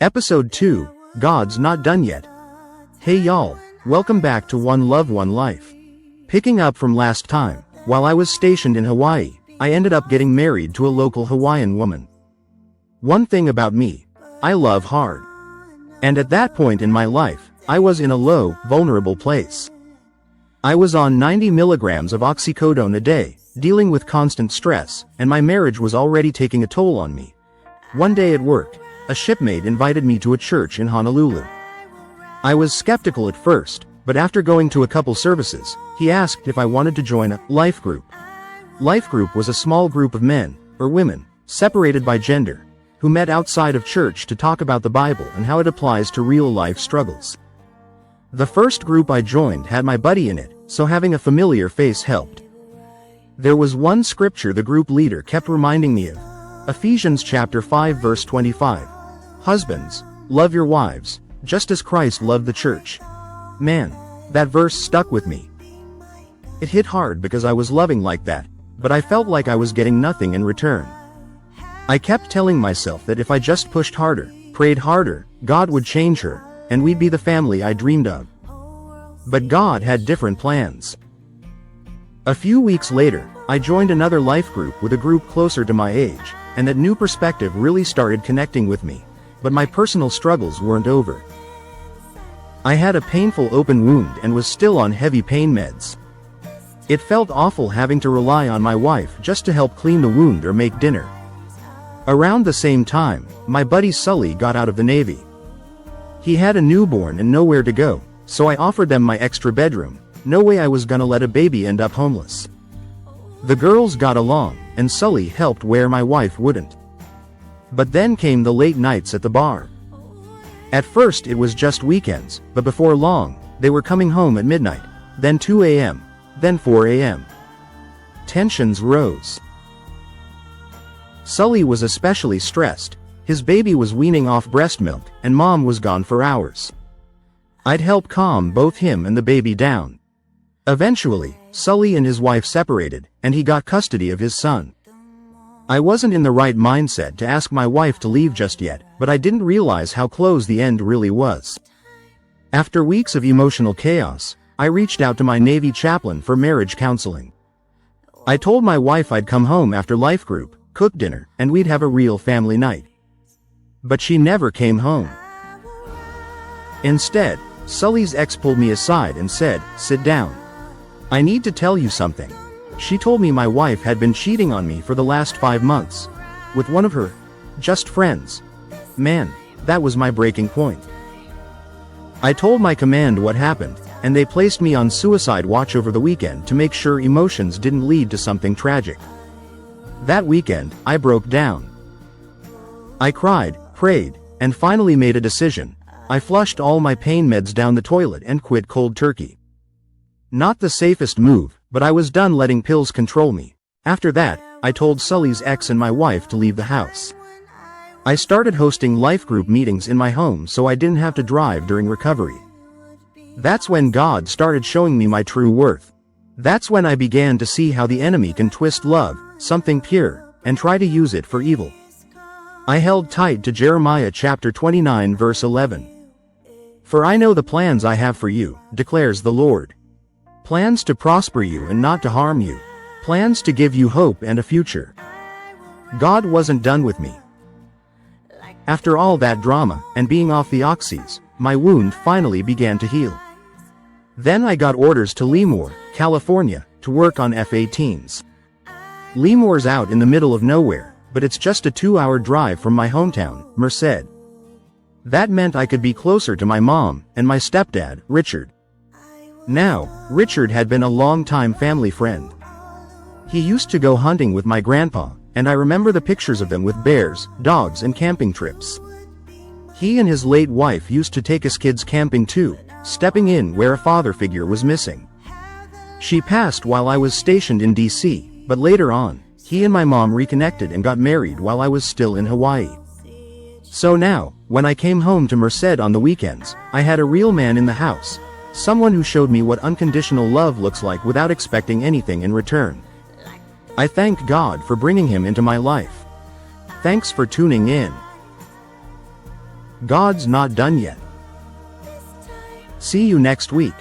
Episode 2, God's Not Done Yet. Hey y'all, welcome back to One Love One Life. Picking up from last time, while I was stationed in Hawaii, I ended up getting married to a local Hawaiian woman. One thing about me, I love hard. And at that point in my life, I was in a low, vulnerable place. I was on 90 milligrams of oxycodone a day, dealing with constant stress, and my marriage was already taking a toll on me. One day at work, a shipmate invited me to a church in Honolulu. I was skeptical at first, but after going to a couple services, he asked if I wanted to join a life group. Life group was a small group of men, or women, separated by gender, who met outside of church to talk about the Bible and how it applies to real-life struggles. The first group I joined had my buddy in it, so having a familiar face helped. There was one scripture the group leader kept reminding me of. Ephesians chapter 5 verse 25. Husbands, love your wives, just as Christ loved the church. Man, that verse stuck with me. It hit hard because I was loving like that, but I felt like I was getting nothing in return. I kept telling myself that if I just pushed harder, prayed harder, God would change her, and we'd be the family I dreamed of. But God had different plans. A few weeks later, I joined another life group with a group closer to my age, and that new perspective really started connecting with me. But my personal struggles weren't over. I had a painful open wound and was still on heavy pain meds. It felt awful having to rely on my wife just to help clean the wound or make dinner. Around the same time, my buddy Sully got out of the Navy. He had a newborn and nowhere to go, so I offered them my extra bedroom. No way I was gonna let a baby end up homeless. The girls got along, and Sully helped where my wife wouldn't. But then came the late nights at the bar. At first it was just weekends, but before long, they were coming home at midnight, then 2 a.m., then 4 a.m. Tensions rose. Sully was especially stressed. His baby was weaning off breast milk, and mom was gone for hours. I'd help calm both him and the baby down. Eventually, Sully and his wife separated, and he got custody of his son. I wasn't in the right mindset to ask my wife to leave just yet, but I didn't realize how close the end really was. After weeks of emotional chaos, I reached out to my Navy chaplain for marriage counseling. I told my wife I'd come home after life group, cook dinner, and we'd have a real family night. But she never came home. Instead, Sully's ex pulled me aside and said, "Sit down. I need to tell you something." She told me my wife had been cheating on me for the last 5 months. With one of her just friends. Man, that was my breaking point. I told my command what happened, and they placed me on suicide watch over the weekend to make sure emotions didn't lead to something tragic. That weekend, I broke down. I cried, prayed, and finally made a decision. I flushed all my pain meds down the toilet and quit cold turkey. Not the safest move, but I was done letting pills control me. After that, I told Sully's ex and my wife to leave the house. I started hosting life group meetings in my home so I didn't have to drive during recovery. That's when God started showing me my true worth. That's when I began to see how the enemy can twist love, something pure, and try to use it for evil. I held tight to Jeremiah chapter 29 verse 11. "For I know the plans I have for you, declares the Lord. Plans to prosper you and not to harm you. Plans to give you hope and a future." God wasn't done with me. After all that drama, and being off the oxys, my wound finally began to heal. Then I got orders to Lemoore, California, to work on F-18s. Lemoore's out in the middle of nowhere, but it's just a 2-hour drive from my hometown, Merced. That meant I could be closer to my mom, and my stepdad, Richard. Now, Richard had been a long-time family friend. He used to go hunting with my grandpa, and I remember the pictures of them with bears, dogs, and camping trips. He and his late wife used to take us kids camping too, stepping in where a father figure was missing. She passed while I was stationed in DC, but later on, he and my mom reconnected and got married while I was still in Hawaii. So now, when I came home to Merced on the weekends, I had a real man in the house. Someone who showed me what unconditional love looks like without expecting anything in return. I thank God for bringing him into my life. Thanks for tuning in. God's not done yet. See you next week.